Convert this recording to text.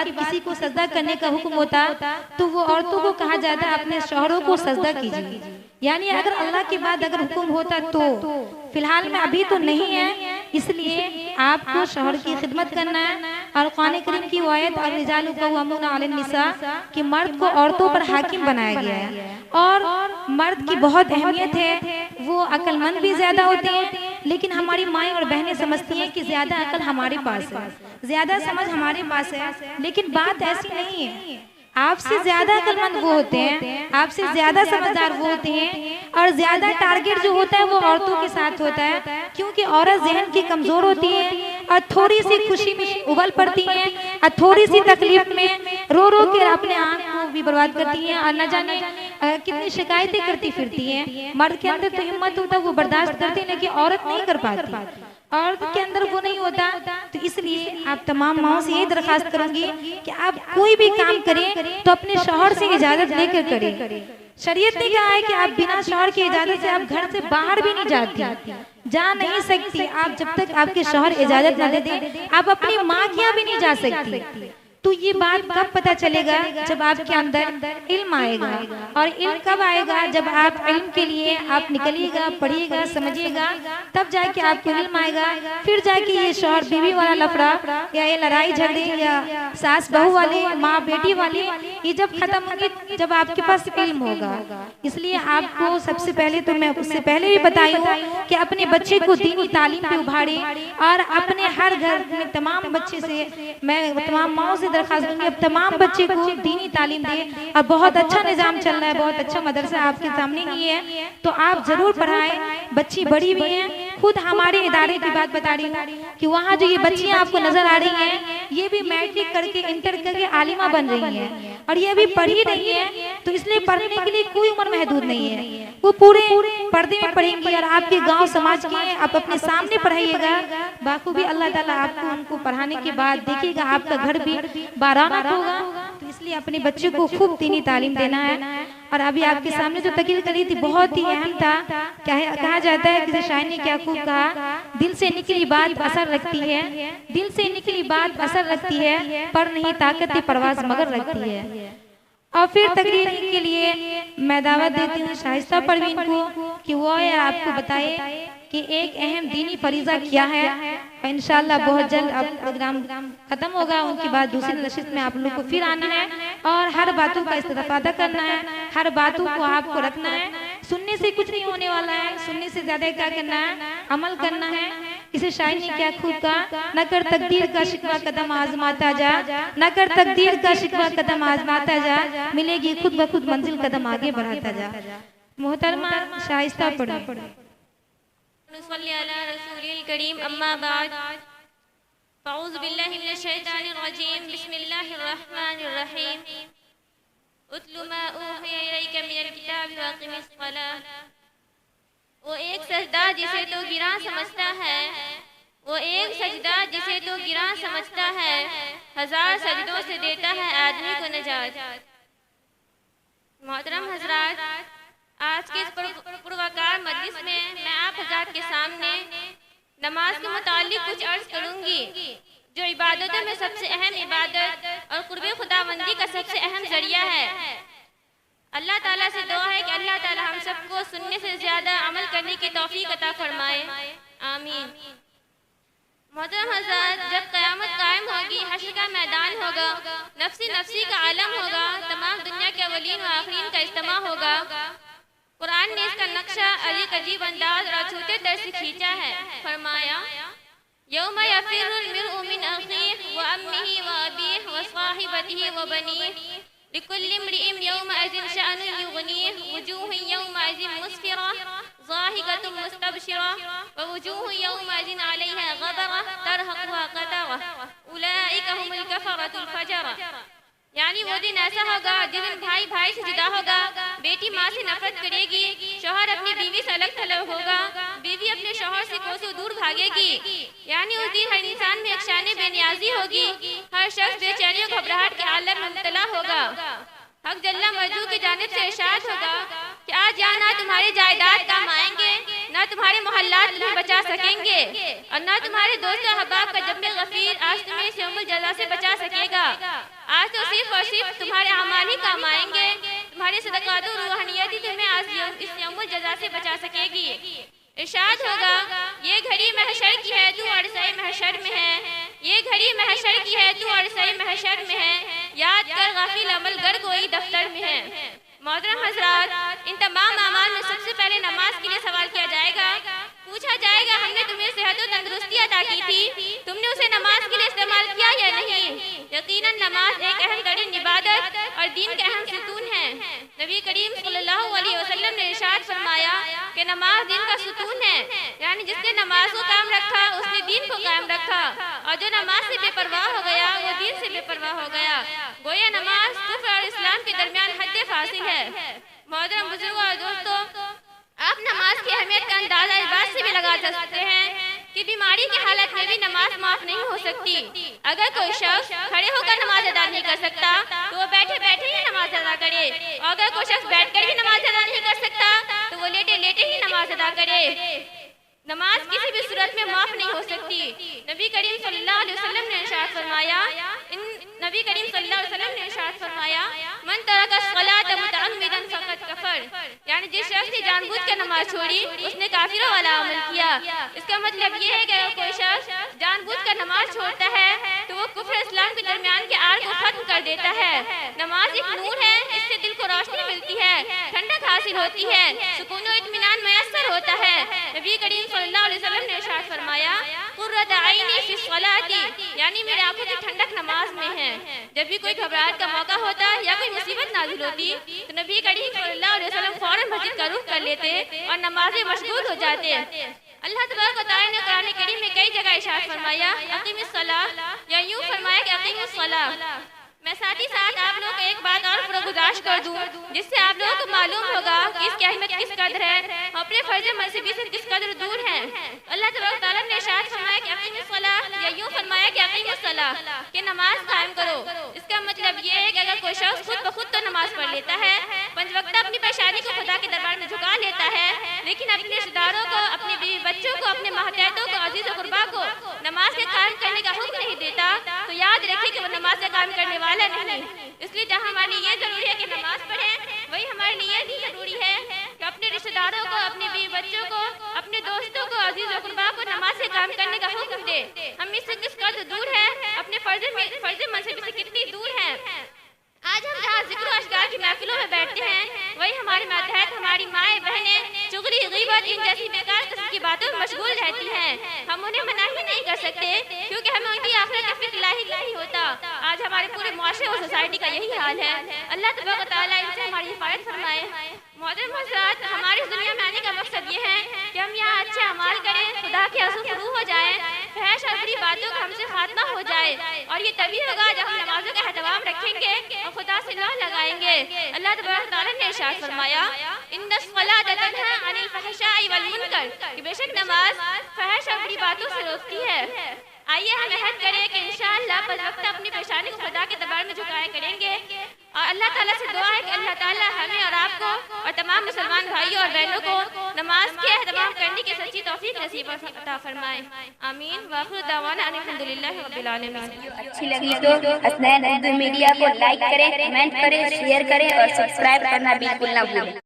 بعد کسی کو سجدہ کرنے کا حکم ہوتا تو وہ عورتوں کو کہا جاتا اپنے شوہروں کو سجدہ کیجیے. یعنی اگر اللہ کے بعد اگر حکم ہوتا تو فی الحال میں ابھی تو نہیں ہے، اس لیے آپ کو شوہر کی خدمت کرنا ہے. اور قرآن کریم کی آیت الرجال قوامون علی النساء کہ مرد کو عورتوں پر حاکم بنایا گیا ہے، اور مرد کی بہت اہمیت ہے. وہ عقل مند بھی زیادہ ہوتے ہیں، لیکن ہماری مائیں اور بہنیں سمجھتی ہیں کہ زیادہ عقل ہمارے پاس ہے، زیادہ سمجھ ہمارے پاس ہے. لیکن بات ایسی نہیں ہے. آپ سے زیادہ عقل مند وہ ہوتے ہیں، آپ سے زیادہ سمجھدار وہ ہوتے ہیں، اور زیادہ ٹارگٹ جو ہوتا ہے وہ عورتوں کے ساتھ ہوتا ہے. کیونکہ عورت ذہن کی کمزور ہوتی ہے اور تھوڑی سی خوشی میں ابل پڑتی ہیں، اور تھوڑی سی تکلیف میں رو رو کے اپنے آنکھ کو بھی برباد کرتی ہیں، اور نہ جانے کتنی شکایتیں کرتی پھرتی ہیں. مرد کے اندر تو ہمت ہوتا ہے، وہ برداشت کرتے ہیں، لیکن عورت نہیں کر پاتی، عورت کے اندر وہ نہیں ہوتا. تو اس لیے آپ تمام ماؤں سے یہ درخواست کروں گی کہ آپ کوئی بھی کام کریں تو اپنے شوہر سے اجازت لے کر کریں. شریعت نے کہا ہے کہ آپ بنا شوہر کی اجازت سے آپ گھر سے باہر بھی نہیں جاتی، جا نہیں سکتی آپ جب تک آپ کے شوہر اجازت نہ دے دیں. آپ اپنی ماں کے یہاں بھی نہیں جا سکتی. تو یہ بات کب پتہ چلے گا؟ جب آپ کے اندر علم آئے گا. اور علم کب آئے گا؟ جب آپ علم کے لیے آپ نکلیے گا، پڑھیے گا، سمجھیے گا، تب جا کے آپ کو علم آئے گا. پھر جا کے یہ شوہر بیوی والا لفڑا یا یہ لڑائی جھگڑے یا ساس بہو والے، ماں بیٹی والے، یہ جب ختم ہوں گے جب آپ کے پاس علم ہوگا. اس لیے آپ کو سب سے پہلے تو میں اس سے پہلے بھی بتائی ہوں کہ اپنے بچے کو دینی تعلیم پہ ابھاڑے، اور اپنے ہر گھر میں تمام بچے سے میں تمام ماؤں سے درخواست دوں گی اب تمام بچے کو دینی تعلیم دیں. اور بہت اچھا نظام چل رہا ہے، بہت اچھا مدرسہ آپ کے سامنے ہی ہے، تو آپ ضرور پڑھائیں. بچی بڑی بھی ہیں، خود ہمارے ادارے کی بات بتا رہی ہوں کہ وہاں جو یہ بچیاں آپ کو نظر آ رہی ہیں یہ بھی میٹرک کر کے انٹر کر کے عالمہ بن رہی ہیں، اور یہ بھی پڑھ ہی رہی ہیں. تو اس لیے پڑھنے کے لیے کوئی عمر محدود نہیں ہے، وہ پورے پردے میں پڑھیں گی. اور آپ کے گاؤں سماج کے آپ اپنے سامنے پڑھائیے گا، باخوبی اللہ تعالیٰ آپ کو ان کو پڑھانے کے بعد دیکھیے گا آپ کا گھر بھی بارانہ ہوگا. تو اس لیے اپنے بچے کو خوب دینی تعلیم دینا ہے. اور ابھی آپ کے سامنے جو تقریر کری تھی بہت ہی اہم تھا. کہا جاتا ہے کسی شاعر نے کیا خوب کہا، دل سے نکلی بات اثر رکھتی ہے، دل سے نکلی بات اثر رکھتی ہے، پر نہیں طاقت پرواز مگر رکھتی ہے. اور پھر تقریر کے لیے میں دعوت دیتی ہوں شائستہ پروین کو کہ وہ آپ کو بتائے کہ ایک اہم دینی فریضہ کیا ہے. انشاءاللہ بہت جلد اب پروگرام ختم ہوگا، ان کے بعد دوسری نشست میں آپ لوگ کو پھر آنا ہے، اور ہر باتوں کا استفادہ کرنا ہے، ہر باتوں کو آپ کو رکھنا ہے. سننے سے کچھ نہیں ہونے والا ہے، سننے سے زیادہ کیا کرنا ہے؟ عمل کرنا ہے. اسے شاعر نے کیا خوب کہا، نہ کر تقدیر کا شکوہ قدم آزماتا جا، نہ کر تقدیر کا شکوہ قدم آزماتا جا، ملے گی خود بخود منزل قدم آگے بڑھاتا جا. محترمہ شائستہ پڑھیں. نصلي على رسول الكريم أما بعد فأعوذ بالله من الشيطان الرجيم بسم الله الرحمن الرحيم اتل ما أوحي إليك من الكتاب وأقم الصلاة. وہ ایک سجدہ جسے تو گراں سمجھتا ہے، وہ ایک سجدہ جسے تو گراں سمجھتا ہے، ہزار سجدوں سے دیتا ہے آدمی کو نجات. محترم حضرات، آج کے اس پروقار مجلس میں آپ حضرات کے سامنے نماز کے متعلق کچھ عرض کروں گی، جو عبادتوں میں سب سے اہم عبادت اور قرب خداوندی کا سب سے اہم ذریعہ ہے. اللہ تعالیٰ سے دعا ہے کہ اللہ تعالیٰ ہم سب کو سننے سے زیادہ عمل کرنے کی توفیق عطا فرمائے، آمین. محترم حضرات، جب قیامت قائم ہوگی، حشر کا میدان ہوگا، نفسی نفسی کا عالم ہوگا، تمام دنیا کے اولین و آخرین کا اجتماع ہوگا. قرآن نے اس کا نقشہ عجیب انداز اور چھوٹے در سے کھینچا ہے. فرمایا یوم یفر المرء من اخیہ وامہ وابیہ وصاحبتہ وبنیہ لکل امرئ یومئذ شأن یغنیہ وجوہ یومئذ مسفرہ ضاحکۃ مستبشرہ ووجوہ یومئذ علیہا غبرہ ترہقها قترہ اولئک هم الکفرۃ الفجرہ. یعنی وہ دن ایسا ہوگا جس دن بھائی بھائی سے جدا ہوگا، بیٹی ماں سے نفرت کرے گی، شوہر اپنی بیوی سے الگ تھلگ ہوگا، بیوی اپنے شوہر سے کوسوں دور بھاگے گی. یعنی اس دن ہر انسان میں ایک شان بے نیازی ہوگی، ہر شخص بے چینی و گھبراہٹ کے عالم میں مبتلا ہوگا. حق جل مجدہ کی جانب سے ارشاد ہوگا کہ آج یہاں نہ تمہارے جائیداد کام آئیں گے، نہ تمہارے محلات تمہیں بچا سکیں گے، اور نہ تمہارے دوست و احباب کا جب غفیر آج تمہیں اس یوم الجزا سے بچا سکے گا. آج تو صرف اور صرف تمہارے اعمال ہی کام آئیں گے، تمہارے صدقات و روحانیت ہی تمہیں آج اس یوم الجزا سے بچا سکے گی۔ ارشاد ہوگا یہ گھڑی محشر کی ہے تو عرصہ محشر میں ہے، یہ گھڑی محشر کی ہے تو عرصہ محشر میں ہے، یاد کر غافل عمل گر گوئی دفتر میں ہے۔ محترم حضرات، ان تمام اعمال میں سب سے پہلے نماز کے لیے سوال کیا جائے گا، پوچھا جائے گا ہم نے تمہیں صحت و تندرستی عطا کی تھی، تم نے اسے نماز کے لیے استعمال کیا یا نہیں؟ یقیناً نماز ایک اہم ترین عبادت اور دین کا اہم ستون ہے۔ نبی کریم صلی اللہ علیہ وسلم نے ارشاد فرمایا کہ نماز دین کا ستون ہے، یعنی جس نے نماز کو قائم رکھا اس نے دین کو قائم رکھا، اور جو نماز سے بے پرواہ ہو گیا وہ دین سے بے پرواہ ہو گیا۔ گویا نماز کفر اور اسلام کے درمیان حد فاصل ہے۔ محترم بزرگوں اور دوستوں، آپ نماز کی اہمیت کا اندازہ اس بات سے بھی لگا سکتے ہیں کہ بیماری کی حالت میں بھی نماز معاف نہیں ہو سکتی۔ اگر کوئی شخص کھڑے ہو کر نماز ادا نہیں کر سکتا تو وہ بیٹھے بیٹھے ہی نماز ادا کرے، اور اگر کوئی شخص بیٹھ کر بھی نماز ادا نہیں کر سکتا تو وہ لیٹے لیٹے ہی نماز ادا کرے۔ نماز کسی بھی صورت میں معاف نہیں ہو سکتی۔ نبی کریم صلی اللہ علیہ وسلم نے ارشاد فرمایا من ترک الصلاۃ متعمدا فقد کفر، یعنی جس شخص نے جان بوجھ کر نماز چھوڑی اس نے کافروں والا عمل کیا۔ اس کا مطلب یہ ہے کہ اگر کوئی شخص جان بوجھ کر نماز چھوڑتا ہے تو وہ کفر اسلام کے درمیان کے آڑ کو ختم کر دیتا ہے۔ نماز ایک نور ہے، اس سے دل کو روشنی ملتی ہے، ٹھنڈک حاصل ہوتی ہے، سکون و اطمینان میسر ہوتا ہے۔ نبی کریم صلی اللہ علیہ وسلم نے ارشاد فرمایا قرۃ عینی فی الصلاۃ، یعنی میری آنکھوں کی ٹھنڈک نماز میں ہے۔ جب بھی کوئی گھبراہٹ کا موقع ہوتا یا کوئی مصیبت نازل ہوتی تو نبی کریم صلی اللہ علیہ وسلم فوراً مسجد کا رخ کر لیتے اور نماز میں مشغول ہو جاتے۔ اللہ تبارک و تعالیٰ نے قرآن کریم میں کئی جگہ ارشاد فرمایا اقیم الصلاۃ، یا یوں فرمایا کہ اقیم الصلاۃ۔ میں ساتھ ہی ساتھ آپ لوگوں کو ایک بات اور گزارش کر دوں جس سے آپ لوگوں کو معلوم ہوگا کہ اس کی اہمیت کس قدر ہے، اپنے فرض منصبی سے کس قدر دور ہیں۔ اللہ تبارک و تعالیٰ نے ارشاد فرمایا کہ اقیم الصلاۃ، یا یوں فرمایا کہ اقیم الصلاۃ، کہ نماز قائم کرو۔ اس کا مطلب یہ ہے کہ اگر کوئی شخص خود بخود تو نماز پڑھ لیتا ہے، پنج وقتہ اپنی پریشانی کو خدا کے دربار میں جھکا لیتا ہے، لیکن اپنے رشتہ داروں کو، اپنے بیوی بچوں کو، اپنے ماتحتوں کو، عزیز و قربا کو نماز کے قائم کرنے کا حکم نہیں دیتا تو یاد رکھیں کہ وہ نماز کے قائم کرنے والا نہیں۔ اس لیے جہاں ہمارے لیے یہ ضروری ہے کہ نماز پڑھیں، وہی ہمارے لیے یہ بھی ضروری ہے کہ اپنے رشتہ داروں کو، اپنے بیوی بچوں کو، اپنے دوستوں کو، عزیز و قربا کو نماز کے قائم کرنے کا حکم دے۔ ہم اس سے کس قدر دور ہے، اپنے فرض منصب سے کتنی دور ہیں۔ آج ہم جہاں ذکر و اشکار کی محفلوں میں بیٹھتے ہیں وہی ہمارے ماتحت، ہماری مائیں بہنیں چغلی غیبت ان جیسی بیکار قسم کی باتوں میں مشغول رہتی ہیں۔ ہم انہیں منع ہی نہیں کر سکتے کیونکہ ہمیں ان کی آخرت کا فکر لاحق نہیں ہوتا۔ آج ہمارے پورے معاشرے اور سوسائٹی کا یہی حال ہے۔ اللہ تبارک و تعالیٰ ان سے ہماری حفاظت فرمائے۔ محترم حضرات، ہماری اس دنیا میں آنے کا مقصد یہ ہے کہ ہم یہاں اچھے اعمال کریں، خدا کے حضور فرو ہو جائیں، فحش اور بری باتوں کا ہم سے خاتمہ ہو جائے، اور یہ تبھی ہوگا جب ہم نمازوں کا اہتمام رکھیں گے اور خدا سے لو لگائیں گے۔ اللہ تبارک تعالیٰ نے ارشاد فرمایا ان الصلاۃ تنہی عن الفحشاء والمنکر، کہ بے شک نماز فحش اور بری باتوں سے روکتی ہے۔ آئیے ہم عہد کریں کہ انشاءاللہ پنج وقتہ اپنی پریشانی کو خدا کے دربار میں جھکایا کریں گے، اور اللہ تعالیٰ سے دعا ہے کہ اللہ تعالیٰ ہمیں اور آپ کو اور تمام مسلمان بھائیوں اور بہنوں کو نماز کے اہتمام کرنے کی سچی توفیق نصیب عطا فرمائے۔ آمین۔ وآخر دعوانا ان الحمدللہ رب العالمین۔ اچھی لگی تو حسنین اردو میڈیا کو لائک کریں، کمنٹ کریں، شیئر کریں اور سبسکرائب کرنا بالکل نہ بھولیں۔